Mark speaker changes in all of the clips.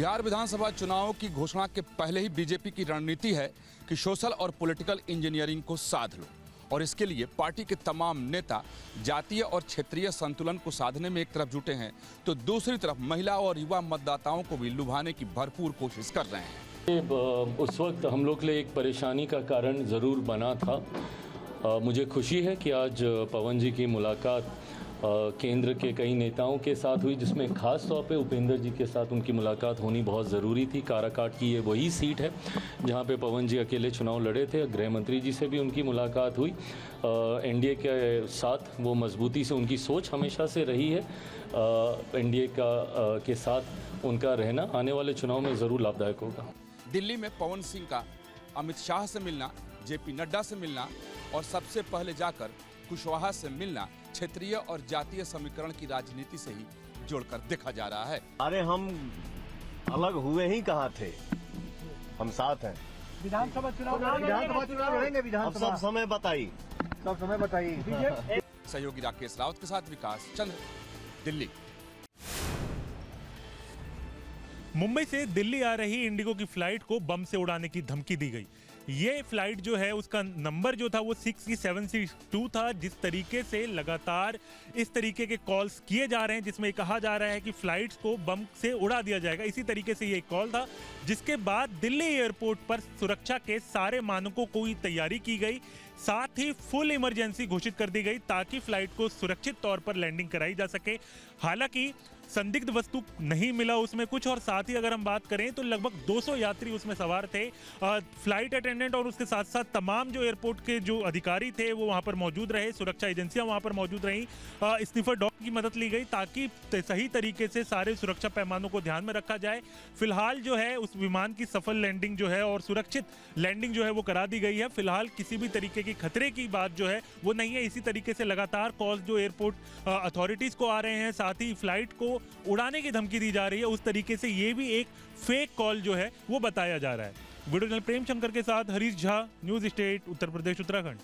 Speaker 1: बिहार विधानसभा चुनाव की घोषणा के पहले ही बीजेपी की रणनीति है कि सोशल और पॉलिटिकल इंजीनियरिंग को साध लो, और इसके लिए पार्टी के तमाम नेता जातीय और क्षेत्रीय संतुलन को साधने में एक तरफ जुटे हैं तो दूसरी तरफ महिला और युवा मतदाताओं को भी लुभाने की भरपूर कोशिश कर रहे हैं।
Speaker 2: उस वक्त हम लोग के लिए एक परेशानी का कारण ज़रूर बना था। मुझे खुशी है कि आज पवन जी की मुलाकात केंद्र के कई नेताओं के साथ हुई, जिसमें खास तौर पे उपेंद्र जी के साथ उनकी मुलाकात होनी बहुत ज़रूरी थी। काराकाट की ये वही सीट है जहाँ पे पवन जी अकेले चुनाव लड़े थे। गृह मंत्री जी से भी उनकी मुलाकात हुई। एनडीए के साथ वो मजबूती से, उनकी सोच हमेशा से रही है एनडीए के साथ उनका रहना आने वाले चुनाव में ज़रूर लाभदायक होगा।
Speaker 1: दिल्ली में पवन सिंह का अमित शाह से मिलना, जेपी नड्डा से मिलना और सबसे पहले जाकर कुशवाहा से मिलना क्षेत्रीय और जातीय समीकरण की राजनीति से ही जोड़कर देखा जा रहा है।
Speaker 3: अरे हम अलग हुए ही कहाँ थे, हम साथ हैं।
Speaker 4: विधानसभा चुनाव लड़ेंगे।
Speaker 3: अब सब समय बताइए।
Speaker 1: सहयोगी राकेश रावत के साथ विकास चंद्र, दिल्ली।
Speaker 5: मुंबई से दिल्ली आ रही इंडिगो की फ्लाइट को बम से उड़ाने की धमकी दी गई। ये फ्लाइट जो है उसका नंबर जो था वो 6762 था। जिस तरीके से लगातार इस तरीके के कॉल्स किए जा रहे हैं जिसमें कहा जा रहा है कि फ्लाइट्स को बम से उड़ा दिया जाएगा, इसी तरीके से ये कॉल था, जिसके बाद दिल्ली एयरपोर्ट पर सुरक्षा के सारे मानकों की तैयारी की गई। साथ ही फुल इमरजेंसी घोषित कर दी गई ताकि फ्लाइट को सुरक्षित तौर पर लैंडिंग कराई जा सके। हालांकि संदिग्ध वस्तु नहीं मिला उसमें कुछ, और साथ ही अगर हम बात करें तो लगभग 200 यात्री उसमें सवार थे। फ्लाइट अटेंडेंट और उसके साथ साथ तमाम जो एयरपोर्ट के जो अधिकारी थे वो वहां पर मौजूद रहे। सुरक्षा एजेंसियां वहां पर मौजूद रहीं। स्निफर डॉग की मदद ली गई ताकि सही तरीके से सारे सुरक्षा पैमानों को ध्यान में रखा जाए। फिलहाल जो है उस विमान की सफल लैंडिंग जो है और सुरक्षित लैंडिंग जो है वो करा दी गई है। फिलहाल किसी भी तरीके की खतरे की बात जो है वो नहीं है। इसी तरीके से लगातार कॉल्स जो एयरपोर्ट अथॉरिटीज को आ रहे हैं, साथ ही फ्लाइट को उड़ाने की धमकी दी जा रही है, उस तरीके से ये भी एक फेक कॉल जो है वो बताया जा रहा है। वीडियो जर्नलिस्ट प्रेम शंकर के साथ हरीश झा, न्यूज स्टेट, उत्तर प्रदेश, उत्तराखंड।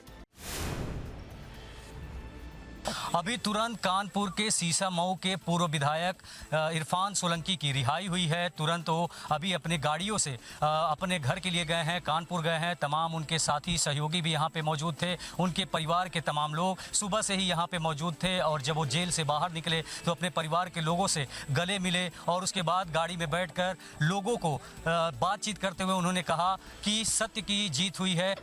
Speaker 6: अभी तुरंत कानपुर के सीसामऊ के पूर्व विधायक इरफान सोलंकी की रिहाई हुई है। तुरंत वो अभी अपने गाड़ियों से अपने घर के लिए गए हैं, कानपुर गए हैं। तमाम उनके साथी सहयोगी भी यहाँ पे मौजूद थे, उनके परिवार के तमाम लोग सुबह से ही यहाँ पे मौजूद थे। और जब वो जेल से बाहर निकले तो अपने परिवार के लोगों से गले मिले और उसके बाद गाड़ी में बैठकर लोगों को बातचीत करते हुए उन्होंने कहा कि सत्य की जीत हुई है।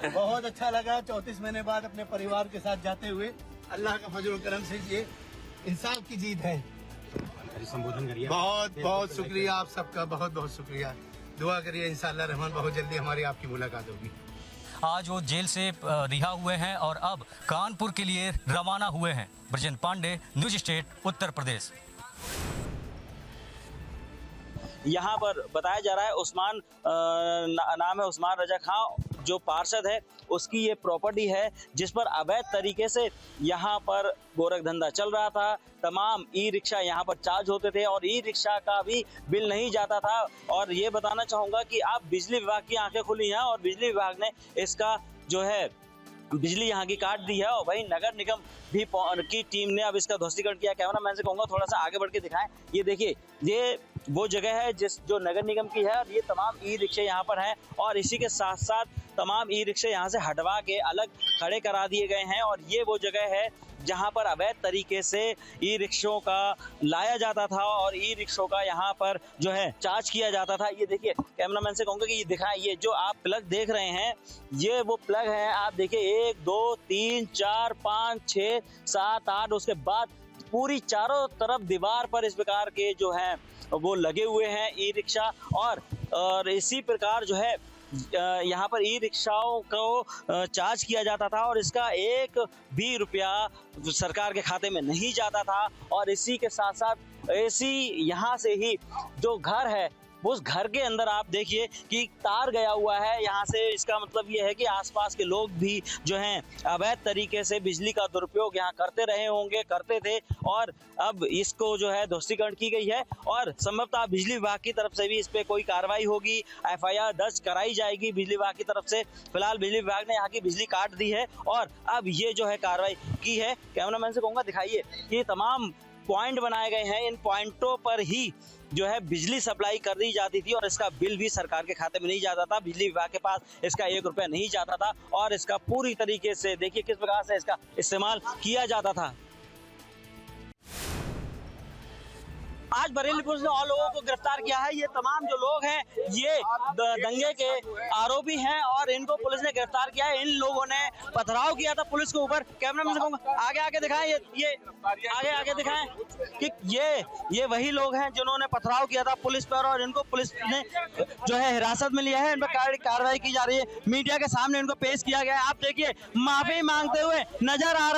Speaker 4: बहुत अच्छा लगा 34 महीने बाद अपने परिवार के साथ जाते हुए। अल्लाह का फजल करम से ये इंसाफ की जीत है। संबोधन करिए। बहुत बहुत शुक्रिया आप सबका, बहुत बहुत शुक्रिया। दुआ करिए इंशाअल्लाह रहमान बहुत जल्दी हमारी आपकी मुलाकात होगी।
Speaker 6: आज वो जेल से रिहा हुए हैं और अब कानपुर के लिए रवाना हुए हैं। Brajendra Pandey, news state, Uttar Pradesh.
Speaker 7: यहाँ पर बताया जा रहा है उस्मान नाम है उस्मान रजा खां, जो पार्षद है उसकी ये प्रॉपर्टी है जिस पर अवैध तरीके से यहाँ पर गोरख धंधा चल रहा था। तमाम ई रिक्शा यहाँ पर चार्ज होते थे और ई रिक्शा का भी बिल नहीं जाता था। और ये बताना चाहूँगा कि अब बिजली विभाग की आंखें खुली हैं और बिजली विभाग ने इसका जो है बिजली यहाँ की काट दी है। और वहीं नगर निगम भी की टीम ने अब इसका ध्वस्तीकरण किया। कैमरामैन से कहूँगा थोड़ा सा आगे बढ़ के दिखाएं। ये देखिए, ये वो जगह है जो नगर निगम की है और ये तमाम ई रिक्शे यहाँ पर हैं और इसी के साथ साथ तमाम ई रिक्शे यहाँ से हटवा के अलग खड़े करा दिए गए हैं। और ये वो जगह है जहाँ पर अवैध तरीके से ई रिक्शों का लाया जाता था और ई रिक्शों का यहाँ पर जो है चार्ज किया जाता था। ये देखिए, कैमरामैन से कहूँगा कि ये दिखाएं, ये जो आप प्लग देख रहे हैं ये वो प्लग है। आप देखिए 1 2 3 4 5 6 7 8, उसके बाद पूरी चारों तरफ दीवार पर इस प्रकार के जो हैं वो लगे हुए हैं ई रिक्शा। और इसी प्रकार जो है यहाँ पर ई रिक्शाओं को चार्ज किया जाता था और इसका 1 भी रुपया सरकार के खाते में नहीं जाता था। और इसी के साथ साथ यहाँ से ही जो घर है उस घर के अंदर आप देखिए कि तार गया हुआ है यहाँ से। इसका मतलब ये है कि आसपास के लोग भी जो हैं अवैध तरीके से बिजली का दुरुपयोग यहाँ करते रहे होंगे, करते थे। और अब इसको जो है ध्वस्तीकरण की गई है और संभवतः बिजली विभाग की तरफ से भी इस पर कोई कार्रवाई होगी, FIR दर्ज कराई जाएगी बिजली विभाग की तरफ से। फिलहाल बिजली विभाग ने यहाँ की बिजली काट दी है और अब ये जो है कार्रवाई की है। कैमरामैन से कहूँगा दिखाइए कि तमाम पॉइंट बनाए गए हैं, इन पॉइंटों पर ही जो है बिजली सप्लाई कर दी जाती थी और इसका बिल भी सरकार के खाते में नहीं जाता था। बिजली विभाग के पास इसका 1 रुपया नहीं जाता था और इसका पूरी तरीके से देखिए किस प्रकार से इसका इस्तेमाल किया जाता था। आज बरेली पुलिस ने और लोगों को गिरफ्तार किया है। ये तमाम जो लोग हैं ये दंगे के आरोपी हैं और इनको पुलिस ने गिरफ्तार किया है। इन लोगों ने पथराव किया था पुलिस के ऊपर। कैमरा मैन से कहूंगा आगे दिखाएं, ये आगे दिखाएं कि ये वही लोग हैं जिन्होंने पथराव किया था पुलिस पर और इनको पुलिस ने जो है हिरासत में लिया है। इन पर कार्रवाई की जा रही है। मीडिया के सामने इनको पेश किया गया है। आप देखिए माफी मांगते हुए नजर आ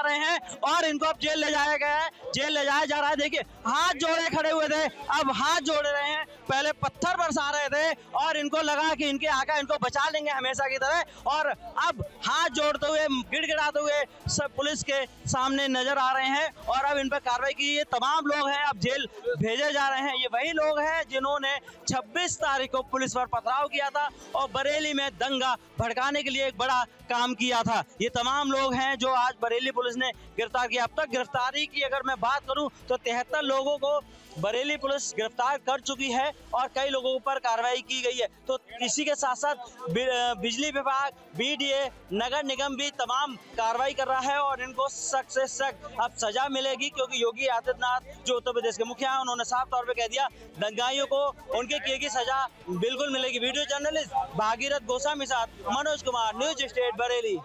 Speaker 7: रहे हैं और इनको अब जेल ले जाया गया है, जेल ले जाया जा रहा है। देखिए हाथ जोड़े खड़े हुए थे, अब हाथ जोड़ रहे हैं। पहले पत्थर बरसा रहे थे और इनको लगा कि इनके आका इनको बचा लेंगे हमेशा की तरह और अब हाथ जोड़ते हुए गिड़गिड़ाते हुए सब पुलिस के सामने नजर आ रहे हैं और अब इन पर कार्रवाई की। ये तमाम लोग हैं अब जेल भेजे जा रहे हैं। ये वही लोग हैं जिन्होंने 26 तारीख को पुलिस पर पथराव किया था और बरेली में दंगा भड़काने के लिए एक बड़ा काम किया था। ये तमाम लोग हैं जो आज बरेली पुलिस ने गिरफ्तार किया। अब तक गिरफ्तारी की अगर मैं बात करूं तो 73 लोगों को बरेली पुलिस गिरफ्तार कर चुकी है और कई लोगों पर कार्रवाई की गई है। तो इसी के साथ साथ बिजली विभाग, बीडीए, नगर निगम भी तमाम कार्रवाई कर रहा है और इनको सख्त से सख्त अब सजा मिलेगी क्योंकि योगी आदित्यनाथ जो उत्तर प्रदेश के मुखिया हैं उन्होंने साफ तौर पे कह दिया दंगाइयों को उनके किए की सजा बिल्कुल मिलेगी। वीडियो जर्नलिस्ट भागीरथ गोस्वामी साथ मनोज कुमार, न्यूज स्टेट बरेली।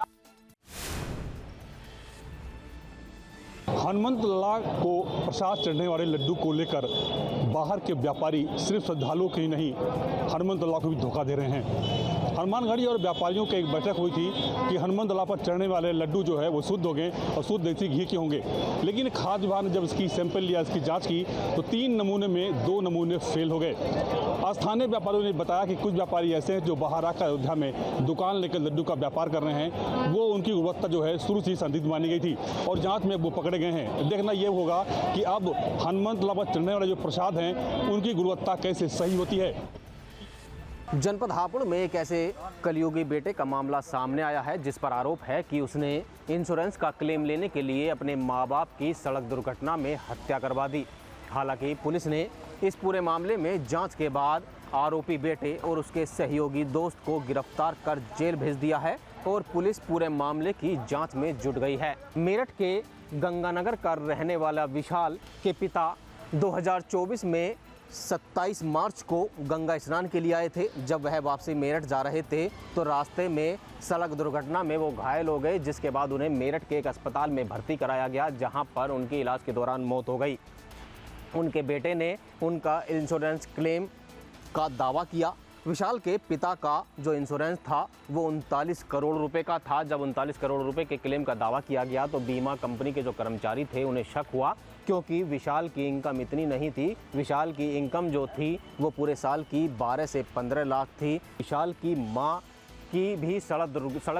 Speaker 8: हनुमंत लाला को प्रसाद चढ़ने वाले लड्डू को लेकर बाहर के व्यापारी सिर्फ श्रद्धालुओं के ही नहीं हनुमंत लाला को भी धोखा दे रहे हैं। हनुमानगढ़ी और व्यापारियों की एक बैठक हुई थी कि हनुमंत लाला पर चढ़ने वाले लड्डू जो है वो शुद्ध होंगे और शुद्ध देसी घी के होंगे, लेकिन खाद्य विभाग ने जब इसकी सैंपल लिया, इसकी जांच की तो 3 नमूने में 2 नमूने फेल हो गए। स्थानीय व्यापारियों ने बताया कि कुछ व्यापारी ऐसे हैं जो बाहर आकर अयोध्या में दुकान लेकर लड्डू का व्यापार कर रहे हैं, वो उनकी गुणवत्ता जो है शुरू से ही संदिग्ध मानी गई थी और जाँच में वो पकड़े गए हैं। देखना ये होगा कि अब हनुमंत लाला पर चढ़ने वाले जो प्रसाद हैं उनकी गुणवत्ता कैसे सही होती है।
Speaker 9: जनपद हापुड़ में एक ऐसे कलयुगी बेटे का मामला सामने आया है जिस पर आरोप है कि उसने इंश्योरेंस का क्लेम लेने के लिए अपने मां बाप की सड़क दुर्घटना में हत्या करवा दी। हालांकि पुलिस ने इस पूरे मामले में जांच के बाद आरोपी बेटे और उसके सहयोगी दोस्त को गिरफ्तार कर जेल भेज दिया है और पुलिस पूरे मामले की जांच में जुट गई है। मेरठ के गंगानगर का रहने वाला विशाल के पिता 2024 में 27 मार्च को गंगा स्नान के लिए आए थे। जब वह वापसी मेरठ जा रहे थे तो रास्ते में सड़क दुर्घटना में वो घायल हो गए, जिसके बाद उन्हें मेरठ के एक अस्पताल में भर्ती कराया गया जहां पर उनके इलाज के दौरान मौत हो गई। उनके बेटे ने उनका इंश्योरेंस क्लेम का दावा किया। विशाल के पिता का जो इंश्योरेंस था वो 39 करोड़ रुपए का था। जब 39 करोड़ रुपए के क्लेम का दावा किया गया तो बीमा कंपनी के जो कर्मचारी थे उन्हें शक हुआ क्योंकि विशाल की इनकम इतनी नहीं थी। विशाल की इनकम जो थी वो पूरे साल की 12 से 15 लाख थी। विशाल की मां की भी सड़क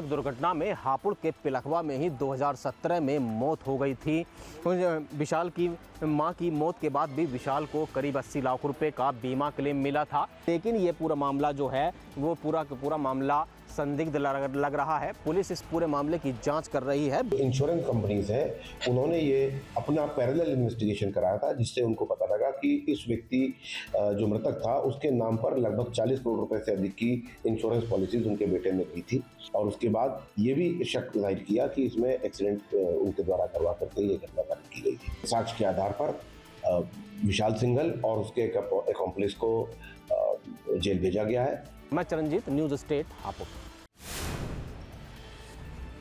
Speaker 9: दुर्घटना में हापुड़ के पिलखवा में ही 2017 में मौत हो गई थी। विशाल की मां की मौत के बाद भी विशाल को करीब 80 लाख रुपए का बीमा क्लेम मिला था, लेकिन ये पूरा मामला जो है वो पूरा का पूरा मामला संदिग्ध लग रहा है। पुलिस इस पूरे मामले की जांच कर रही है।
Speaker 10: इंश्योरेंस कंपनीज है उन्होंने ये अपना पैरेलल इन्वेस्टिगेशन कराया था जिससे उनको पता लगा कि इस व्यक्ति जो मृतक था उसके नाम पर लगभग 40 करोड़ रुपए से अधिक की इंश्योरेंस पॉलिसीज उनके बेटे ने की थी और उसके बाद ये भी शक जाहिर किया कि इसमें एक्सीडेंट उनके द्वारा करवा करके ये घटना की गई थी। साक्ष्य के आधार पर विशाल सिंघल और उसके एकम्प्लिस को जेल भेजा गया है।
Speaker 9: मैं Charanjit, news state Hapur.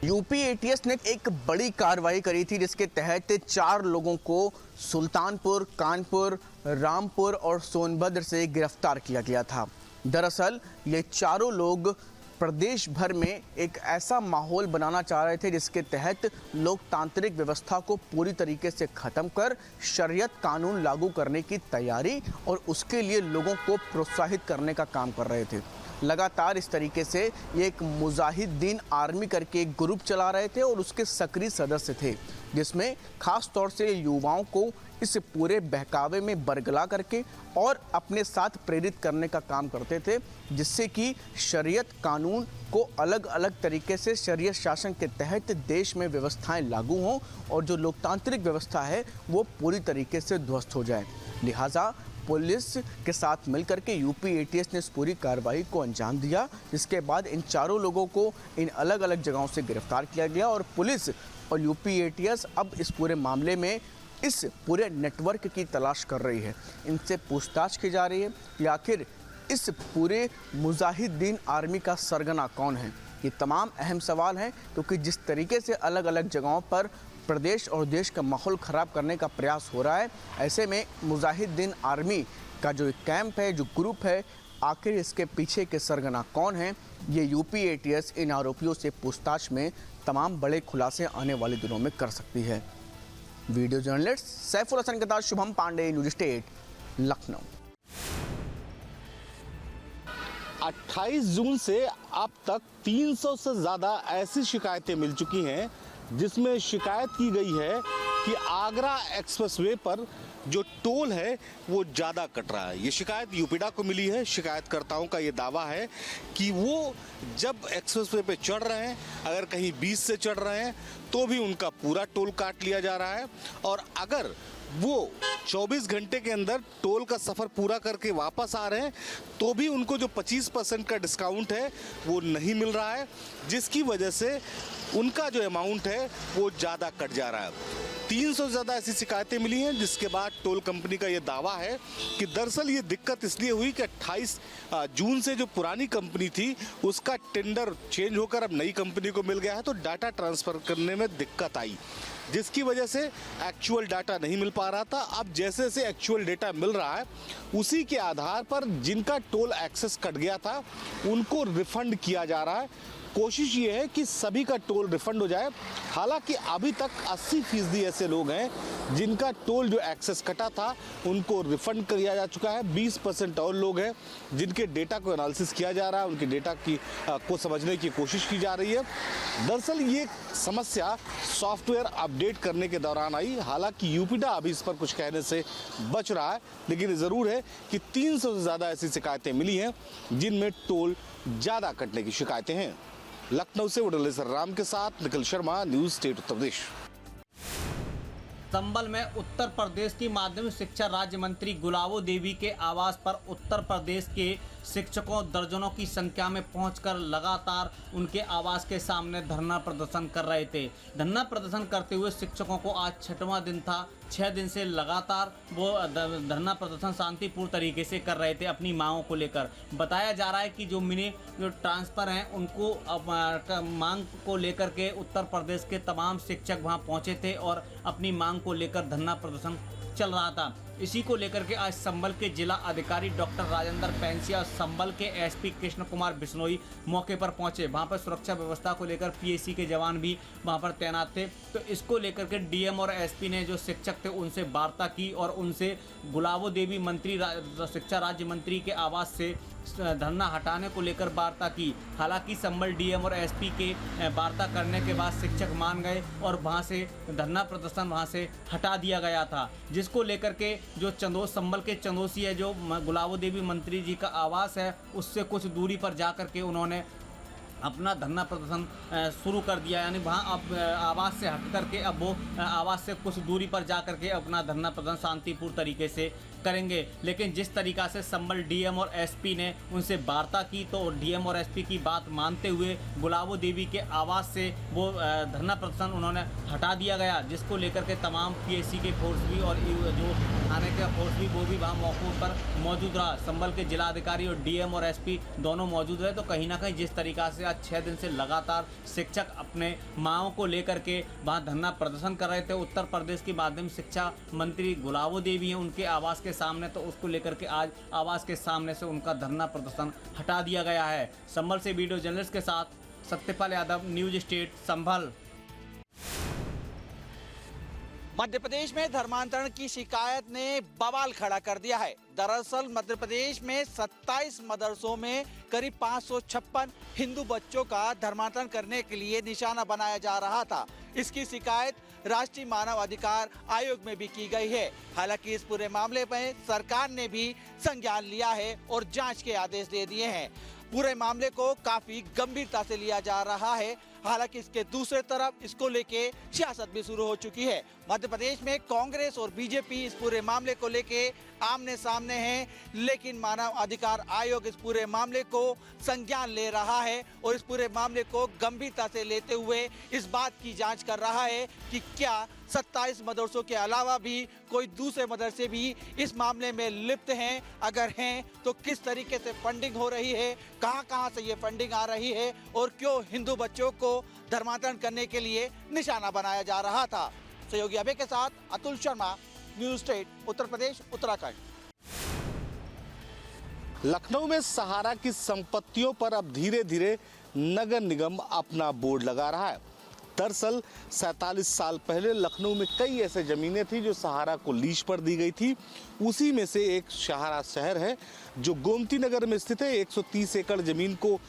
Speaker 11: UP ATS ने एक बड़ी कार्रवाई करी थी जिसके तहत 4 लोगों को सुल्तानपुर, कानपुर, रामपुर और सोनभद्र से गिरफ्तार किया गया था। दरअसल ये चारों लोग प्रदेश भर में एक ऐसा माहौल बनाना चाह रहे थे जिसके तहत लोकतांत्रिक व्यवस्था को पूरी तरीके से ख़त्म कर शरीयत कानून लागू करने की तैयारी और उसके लिए लोगों को प्रोत्साहित करने का काम कर रहे थे। लगातार इस तरीके से ये एक मुजाहिदीन आर्मी करके एक ग्रुप चला रहे थे और उसके सक्रिय सदस्य थे जिसमें खास तौर से युवाओं को इस पूरे बहकावे में बरगला करके और अपने साथ प्रेरित करने का काम करते थे, जिससे कि शरीयत कानून को अलग अलग तरीके से शरीयत शासन के तहत देश में व्यवस्थाएं लागू हों और जो लोकतांत्रिक व्यवस्था है वो पूरी तरीके से ध्वस्त हो जाए। लिहाजा पुलिस के साथ मिलकर के यूपी एटीएस ने इस पूरी कार्रवाई को अंजाम दिया, जिसके बाद इन चारों लोगों को इन अलग अलग जगहों से गिरफ्तार किया गया और पुलिस और यूपी एटीएस अब इस पूरे मामले में इस पूरे नेटवर्क की तलाश कर रही है। इनसे पूछताछ की जा रही है कि आखिर इस पूरे मुजाहिदीन आर्मी का सरगना कौन है। ये तमाम अहम सवाल हैं, क्योंकि जिस तरीके से अलग अलग जगहों पर प्रदेश और देश का माहौल ख़राब करने का प्रयास हो रहा है, ऐसे में मुजाहिदीन आर्मी का जो कैंप है, जो ग्रुप है, आखिर इसके पीछे के सरगना कौन है, ये यूपी एटीएस इन आरोपियों से पूछताछ में तमाम बड़े खुलासे आने वाले दिनों में कर सकती है। वीडियो जर्नलिस्ट सैफुल हसन के साथ शुभम पांडे, न्यूज स्टेट, लखनऊ।
Speaker 12: 28 जून से अब तक 300 से ज़्यादा ऐसी शिकायतें मिल चुकी हैं जिसमें शिकायत की गई है कि आगरा एक्सप्रेसवे पर जो टोल है वो ज़्यादा कट रहा है। ये शिकायत यूपीडा को मिली है। शिकायतकर्ताओं का ये दावा है कि वो जब एक्सप्रेसवे पे चढ़ रहे हैं, अगर कहीं 20 से चढ़ रहे हैं तो भी उनका पूरा टोल काट लिया जा रहा है, और अगर वो 24 घंटे के अंदर टोल का सफ़र पूरा करके वापस आ रहे हैं तो भी उनको जो 25% का डिस्काउंट है वो नहीं मिल रहा है, जिसकी वजह से उनका जो अमाउंट है वो ज़्यादा कट जा रहा है। 300 से ज़्यादा ऐसी शिकायतें मिली हैं, जिसके बाद टोल कंपनी का ये दावा है कि दरअसल ये दिक्कत इसलिए हुई कि 28 जून से जो पुरानी कंपनी थी उसका टेंडर चेंज होकर अब नई कंपनी को मिल गया है, तो डाटा ट्रांसफ़र करने में दिक्कत आई, जिसकी वजह से एक्चुअल डाटा नहीं मिल पा रहा था। अब जैसे जैसे एक्चुअल डाटा मिल रहा है, उसी के आधार पर जिनका टोल एक्सेस कट गया था उनको रिफंड किया जा रहा है। कोशिश ये है कि सभी का टोल रिफंड हो जाए। हालांकि अभी तक 80% ऐसे लोग हैं जिनका टोल जो एक्सेस कटा था उनको रिफंड किया जा चुका है। 20% और लोग हैं जिनके डेटा को एनालिसिस किया जा रहा है, उनके डेटा को समझने की कोशिश की जा रही है। दरअसल ये समस्या सॉफ्टवेयर अपडेट करने के दौरान आई। हालांकि यूपीडा अभी इस पर कुछ कहने से बच रहा है, लेकिन ज़रूर है कि 300 से ज़्यादा ऐसी शिकायतें मिली हैं जिनमें टोल ज़्यादा कटने की शिकायतें हैं। लखनऊ से वडलेसर राम के साथ निखिल शर्मा, न्यूज़ स्टेट उत्तर प्रदेश।
Speaker 13: संभल में उत्तर प्रदेश की माध्यमिक शिक्षा राज्य मंत्री गुलाबो देवी के आवास पर उत्तर प्रदेश के शिक्षकों दर्जनों की संख्या में पहुंचकर लगातार उनके आवास के सामने धरना प्रदर्शन कर रहे थे। धरना प्रदर्शन करते हुए शिक्षकों को आज 6वां दिन था। 6 दिन से लगातार वो धरना प्रदर्शन शांतिपूर्ण तरीके से कर रहे थे अपनी मांगों को लेकर। बताया जा रहा है कि जो ट्रांसफ़र हैं उनको मांग को लेकर के उत्तर प्रदेश के तमाम शिक्षक वहां पहुंचे थे और अपनी मांग को लेकर धरना प्रदर्शन चल रहा था। इसी को लेकर के आज संभल के जिला अधिकारी डॉक्टर राजेंद्र पैंसिया और संभल के एसपी कृष्ण कुमार बिश्नोई मौके पर पहुंचे। वहां पर सुरक्षा व्यवस्था को लेकर पीएसी के जवान भी वहां पर तैनात थे। तो इसको लेकर के डीएम और एसपी ने जो शिक्षक थे उनसे वार्ता की और उनसे गुलाबो देवी मंत्री शिक्षा राज्य मंत्री के आवास से धरना हटाने को लेकर वार्ता की। हालांकि संभल डीएम और एसपी के वार्ता करने के बाद शिक्षक मान गए और वहां से धरना प्रदर्शन वहां से हटा दिया गया था, जिसको लेकर के जो संभल के चंदोसी है, जो गुलाबो देवी मंत्री जी का आवास है, उससे कुछ दूरी पर जा कर के उन्होंने अपना धरना प्रदर्शन शुरू कर दिया। यानी वहाँ अब आवास से हट करके अब वो आवास से कुछ दूरी पर जा करके अपना धरना प्रदर्शन शांतिपूर्ण तरीके से करेंगे। लेकिन जिस तरीक़ा से संभल डीएम और एसपी ने उनसे वार्ता की, तो डीएम और एसपी की बात मानते हुए गुलाबो देवी के आवास से वो धरना प्रदर्शन उन्होंने हटा दिया गया, जिसको लेकर के तमाम पीएसी के फोर्स भी और जो थाने का फोर्स भी वो भी वहाँ मौके पर मौजूद रहा। संभल के जिलाधिकारी और डीएम और एसपी दोनों मौजूद रहे। तो कहीं ना कहीं जिस तरीक़ा से आज 6 दिन से लगातार शिक्षक अपने मांगों को लेकर के वहाँ धरना प्रदर्शन कर रहे थे, उत्तर प्रदेश की माध्यमिक शिक्षा मंत्री गुलाबो देवी हैं उनके आवास के सामने, तो उसको लेकर के आज आवास के सामने से उनका धरना प्रदर्शन हटा दिया गया है। संभल से वीडियो जर्नलिस्ट के साथ सत्यपाल यादव, न्यूज स्टेट संभल।
Speaker 14: मध्य प्रदेश में धर्मांतरण की शिकायत ने बवाल खड़ा कर दिया है। दरअसल मध्य प्रदेश में 27 मदरसों में करीब 556 हिंदू बच्चों का धर्मांतरण करने के लिए निशाना बनाया जा रहा था। इसकी शिकायत राष्ट्रीय मानव अधिकार आयोग में भी की गई है। हालांकि इस पूरे मामले में सरकार ने भी संज्ञान लिया है और जांच के आदेश दे दिए हैं। पूरे मामले को काफी गंभीरता से लिया जा रहा है। हालांकि इसके दूसरे तरफ इसको लेके सियासत भी शुरू हो चुकी है। मध्य प्रदेश में कांग्रेस और बीजेपी इस पूरे मामले को लेके आमने सामने हैं, लेकिन मानव अधिकार आयोग इस पूरे मामले को संज्ञान ले रहा है और इस पूरे मामले को गंभीरता से लेते हुए इस बात की जांच कर रहा है कि क्या 27 मदरसों के अलावा भी कोई दूसरे मदरसे भी इस मामले में लिप्त हैं। अगर हैं तो किस तरीके से फंडिंग हो रही है, कहां से ये फंडिंग आ रही है और क्यों हिंदू बच्चों को धर्मांतरण करने के लिए निशाना बनाया जा रहा था। सहयोगी अभय के साथ अतुल शर्मा, न्यूज स्टेट, उत्तर प्रदेश, उत्तराखंड।
Speaker 12: लखनऊ में सहारा की संपत्तियों पर अब धीरे धीरे नगर निगम अपना बोर्ड लगा रहा है। दरअसल 47 साल पहले लखनऊ में कई ऐसे जमीनें थी जो सहारा को लीज पर दी गई थी। उसी में से एक सहारा शहर है जो गोमती नगर में स्थित है। 130 एकड़ जमीन को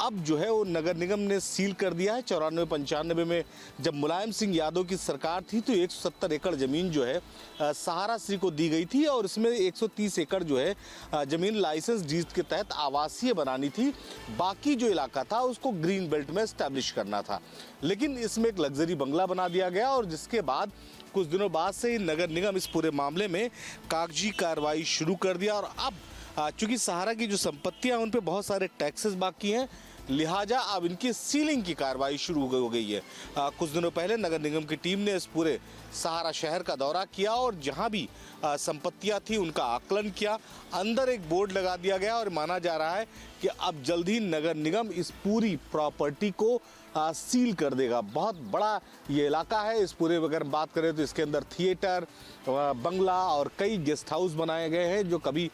Speaker 12: अब जो है वो नगर निगम ने सील कर दिया है। 94-95 में जब मुलायम सिंह यादव की सरकार थी तो 170 एकड़ ज़मीन जो है सहारा श्री को दी गई थी और इसमें 130 एकड़ जो है ज़मीन लाइसेंस डीड के तहत आवासीय बनानी थी। बाकी जो इलाका था उसको ग्रीन बेल्ट में एस्टैब्लिश करना था, लेकिन इसमें एक लग्जरी बंगला बना दिया गया और जिसके बाद कुछ दिनों बाद से ही नगर निगम इस पूरे मामले में कागजी कार्रवाई शुरू कर दिया। और अब चूंकि सहारा की जो संपत्तियां उन पे बहुत सारे टैक्सेस बाकी हैं, लिहाजा अब इनकी सीलिंग की कार्रवाई शुरू हो गई है। कुछ दिनों पहले नगर निगम की टीम ने इस पूरे सहारा शहर का दौरा किया और जहां भी संपत्तियां थी उनका आकलन किया। अंदर एक बोर्ड लगा दिया गया और माना जा रहा है कि अब जल्द ही नगर निगम इस पूरी प्रॉपर्टी को सील कर देगा। बहुत बड़ा ये इलाका है। इस पूरे अगर बात करें तो इसके अंदर थिएटर, बंगला और कई गेस्ट हाउस बनाए गए हैं जो कभी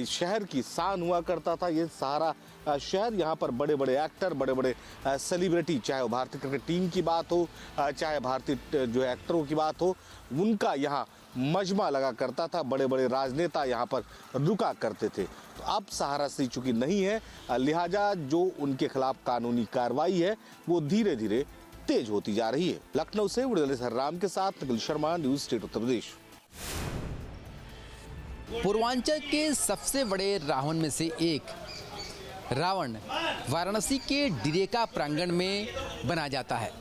Speaker 12: शहर की शान हुआ करता था। ये सहारा शहर, यहाँ पर बड़े बड़े एक्टर, बड़े बड़े सेलिब्रिटी, चाहे वो भारतीय क्रिकेट टीम की बात हो, चाहे भारतीय जो एक्टरों की बात हो, उनका यहाँ मजमा लगा करता था। बड़े बड़े राजनेता यहाँ पर रुका करते थे। तो अब सहारा श्री चूंकि नहीं है, लिहाजा जो उनके खिलाफ कानूनी कार्रवाई है वो धीरे धीरे तेज होती जा रही है। लखनऊ से जर्नलिस्ट हरराम के साथ निखिल शर्मा, न्यूज स्टेट, उत्तर प्रदेश।
Speaker 15: पूर्वांचल के सबसे बड़े रावण में से एक रावण वाराणसी के डिरेका प्रांगण में बना जाता है।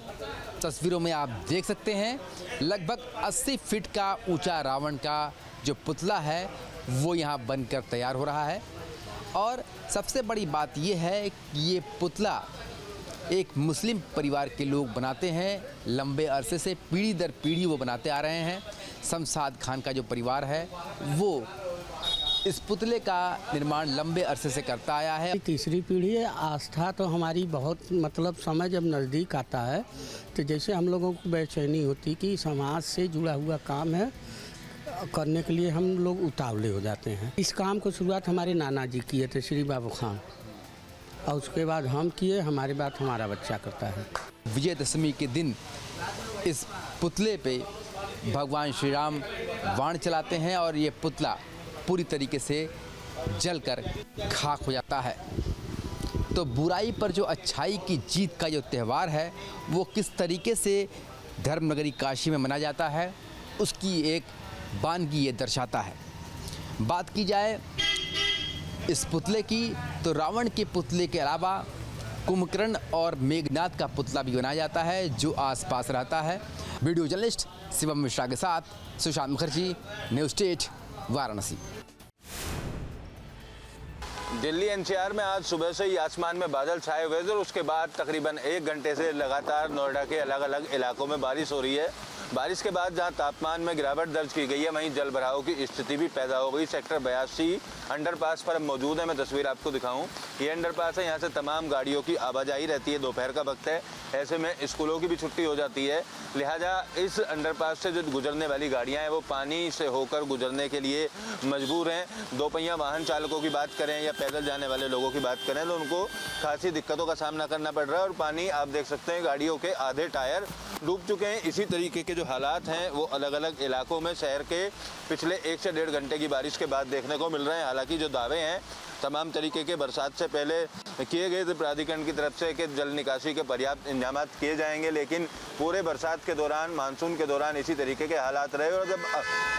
Speaker 15: तस्वीरों में आप देख सकते हैं लगभग 80 फीट का ऊंचा रावण का जो पुतला है वो यहाँ बनकर तैयार हो रहा है। और सबसे बड़ी बात ये है कि ये पुतला एक मुस्लिम परिवार के लोग बनाते हैं। लंबे अरसे से पीढ़ी दर पीढ़ी वो बनाते आ रहे हैं। शमशाद खान का जो परिवार है वो इस पुतले का निर्माण लंबे अरसे से करता आया है।
Speaker 16: तीसरी पीढ़ी है। आस्था तो हमारी बहुत समय जब नज़दीक आता है तो जैसे हम लोगों को बेचैनी होती कि समाज से जुड़ा हुआ काम है करने के लिए हम लोग उतावले हो जाते हैं। इस काम को शुरुआत हमारे नाना जी किए थे, श्री बाबू खान, और उसके बाद हम किए, हमारे बाद हमारा बच्चा करता है।
Speaker 15: विजयदशमी के दिन इस पुतले पे भगवान श्री राम बाण चलाते हैं और ये पुतला पूरी तरीके से जलकर खाक हो जाता है। तो बुराई पर जो अच्छाई की जीत का जो त्यौहार है वो किस तरीके से धर्मनगरी काशी में मनाया जाता है उसकी एक वानगी ये दर्शाता है। बात की जाए इस पुतले की तो रावण के पुतले के अलावा कुंभकर्ण और मेघनाथ का पुतला भी बनाया जाता है जो आसपास रहता है। वीडियो जर्नलिस्ट शिवम मिश्रा के साथ Sushant Mukherjee, news state, Varanasi.
Speaker 17: Delhi NCR में आज सुबह से ही आसमान में बादल छाए हुए थे और उसके बाद तकरीबन 1 घंटे से लगातार नोएडा के अलग अलग इलाकों में बारिश हो रही है। बारिश के बाद जहां तापमान में गिरावट दर्ज की गई है वहीं जल भराव की स्थिति भी पैदा हो गई। सेक्टर 82 अंडरपास पर मौजूद है। मैं तस्वीर आपको दिखाऊं, ये अंडरपास है, यहाँ से तमाम गाड़ियों की आवाजाही रहती है। दोपहर का वक्त है, ऐसे में स्कूलों की भी छुट्टी हो जाती है, लिहाजा इस अंडरपास से जो गुजरने वाली गाड़ियाँ हैं वो पानी से होकर गुजरने के लिए मजबूर हैं। दो पहिया वाहन चालकों की बात करें या पैदल जाने वाले लोगों की बात करें तो उनको खासी दिक्कतों का सामना करना पड़ रहा है। और पानी आप देख सकते हैं, गाड़ियों के आधे टायर डूब चुके हैं। इसी तरीके के जो हालात हैं वो अलग अलग इलाकों में शहर के पिछले 1 से 1.5 घंटे की बारिश के बाद देखने को मिल रहे हैं। हालांकि जो दावे हैं तमाम तरीके के बरसात से पहले किए गए थे प्राधिकरण की तरफ से कि जल निकासी के पर्याप्त इंतजाम किए जाएंगे, लेकिन पूरे बरसात के दौरान, मानसून के दौरान इसी तरीके के हालात रहे और जब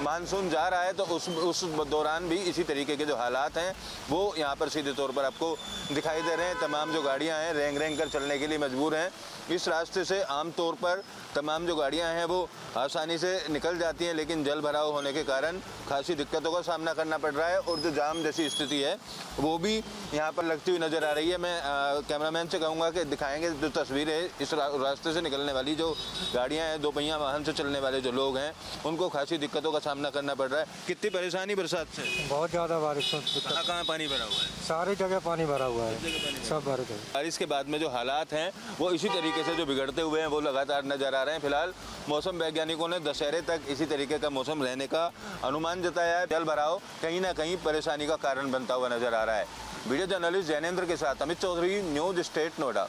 Speaker 17: मानसून जा रहा है तो उस दौरान भी इसी तरीके के जो हालात हैं वो यहाँ पर सीधे तौर पर आपको दिखाई दे रहे हैं। तमाम जो गाड़ियाँ हैं रेंग रेंग कर चलने के लिए मजबूर हैं। इस रास्ते से आमतौर पर तमाम जो गाड़ियां हैं वो आसानी से निकल जाती हैं, लेकिन जल भराव होने के कारण खासी दिक्कतों का सामना करना पड़ रहा है और जो जाम जैसी स्थिति है वो भी यहाँ पर लगती हुई नज़र आ रही है। मैं कैमरामैन से कहूँगा कि दिखाएंगे जो तस्वीरें इस रास्ते से निकलने वाली जो गाड़ियाँ हैं, 2 पहिया वाहन से चलने वाले जो लोग हैं, उनको खासी दिक्कतों का सामना करना पड़ रहा है। कितनी परेशानी बरसात से?
Speaker 18: बहुत ज़्यादा बारिश।
Speaker 17: कहाँ पानी भरा हुआ है?
Speaker 18: सारी जगह पानी भरा हुआ है, सब भर गए।
Speaker 17: बारिश के बाद में जो हालात हैं वो इसी तरीके से जो बिगड़ते हुए हैं वो लगातार नजर आ रहे हैं। फिलहाल मौसम वैज्ञानिकों ने दशहरे तक इसी तरीके का मौसम रहने का अनुमान जताया है। जल भराव कहीं ना कहीं परेशानी का कारण बनता हुआ नजर आ रहा है। वीडियो जर्नलिस्ट जैनेंद्र के साथ अमित चौधरी, न्यूज स्टेट नोएडा।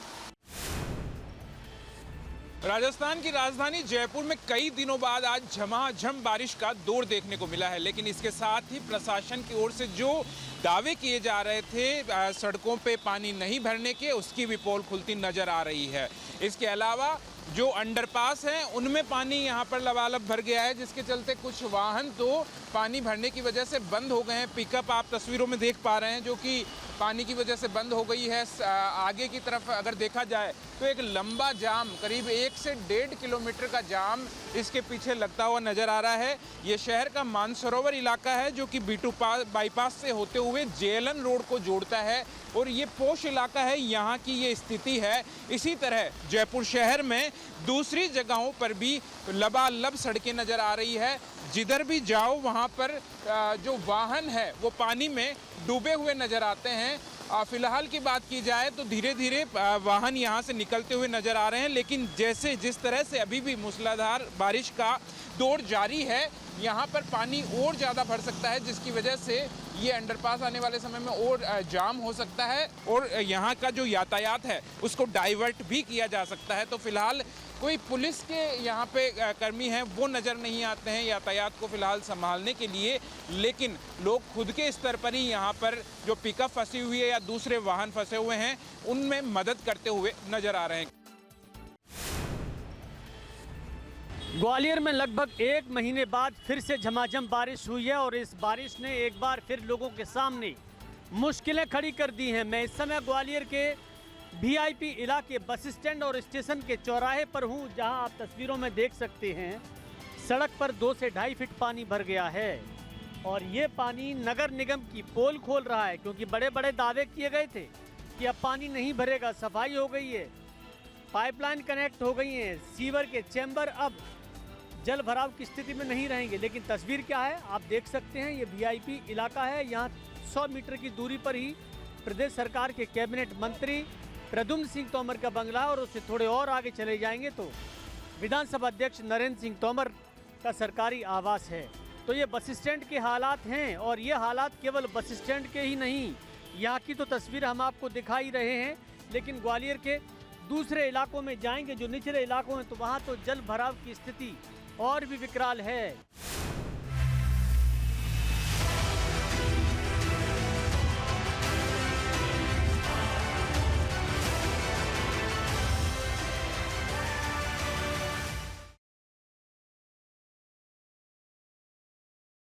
Speaker 1: राजस्थान की राजधानी जयपुर में कई दिनों बाद आज झमाझम बारिश का दौर देखने को मिला है, लेकिन इसके साथ ही प्रशासन की ओर से जो दावे किए जा रहे थे सड़कों पे पानी नहीं भरने के, उसकी भी पोल खुलती नजर आ रही है। इसके अलावा जो अंडरपास हैं उनमें पानी यहाँ पर लबालब भर गया है, जिसके चलते कुछ वाहन तो पानी भरने की वजह से बंद हो गए हैं। पिकअप आप तस्वीरों में देख पा रहे हैं जो कि पानी की वजह से बंद हो गई है। आगे की तरफ अगर देखा जाए तो एक लंबा जाम, करीब 1 से 1.5 किलोमीटर का जाम इसके पीछे लगता हुआ नजर आ रहा है। ये शहर का मानसरोवर इलाका है जो कि B2 बाईपास से होते हुए जेएलएन रोड को जोड़ता है और ये पोश इलाका है, यहाँ की ये स्थिति है। इसी तरह जयपुर शहर में दूसरी जगहों पर भी लबालब सड़कें नजर आ रही है। जिधर भी जाओ वहाँ पर जो वाहन है वो पानी में डूबे हुए नजर आते हैं। फिलहाल की बात की जाए तो धीरे धीरे वाहन यहाँ से निकलते हुए नजर आ रहे हैं, लेकिन जिस तरह से अभी भी मूसलाधार बारिश का दौर जारी है, यहाँ पर पानी और ज़्यादा भर सकता है, जिसकी वजह से ये अंडरपास आने वाले समय में और जाम हो सकता है और यहाँ का जो यातायात है उसको डाइवर्ट भी किया जा सकता है। तो फिलहाल कोई पुलिस के यहाँ पे कर्मी हैं वो नज़र नहीं आते हैं यातायात को फिलहाल संभालने के लिए, लेकिन लोग खुद के स्तर पर ही यहाँ पर जो पिकअप फंसी हुई है या दूसरे वाहन फंसे हुए हैं उनमें मदद करते हुए नजर आ रहे हैं।
Speaker 19: ग्वालियर में लगभग 1 महीने बाद फिर से झमाझम बारिश हुई है और इस बारिश ने एक बार फिर लोगों के सामने मुश्किलें खड़ी कर दी हैं। मैं इस समय ग्वालियर के VIP इलाके बस स्टैंड और स्टेशन के चौराहे पर हूं, जहां आप तस्वीरों में देख सकते हैं सड़क पर 2 से 2.5 फीट पानी भर गया है और ये पानी नगर निगम की पोल खोल रहा है, क्योंकि बड़े बड़े दावे किए गए थे कि अब पानी नहीं भरेगा, सफाई हो गई है, पाइपलाइन कनेक्ट हो गई है, सीवर के चैम्बर अब जल भराव की स्थिति में नहीं रहेंगे। लेकिन तस्वीर क्या है आप देख सकते हैं, ये VIP इलाका है। यहाँ 100 मीटर की दूरी पर ही प्रदेश सरकार के कैबिनेट मंत्री प्रद्युम्न सिंह तोमर का बंगला और उससे थोड़े और आगे चले जाएंगे तो विधानसभा अध्यक्ष नरेंद्र सिंह तोमर का सरकारी आवास है। तो ये बस स्टैंड के हालात हैं और ये हालात केवल बस स्टैंड के ही नहीं, यहाँ की तो तस्वीर हम आपको दिखा ही रहे हैं, लेकिन ग्वालियर के दूसरे इलाकों में जाएंगे जो निचले इलाकों में, तो वहाँ तो जल भराव की स्थिति और भी विकराल है।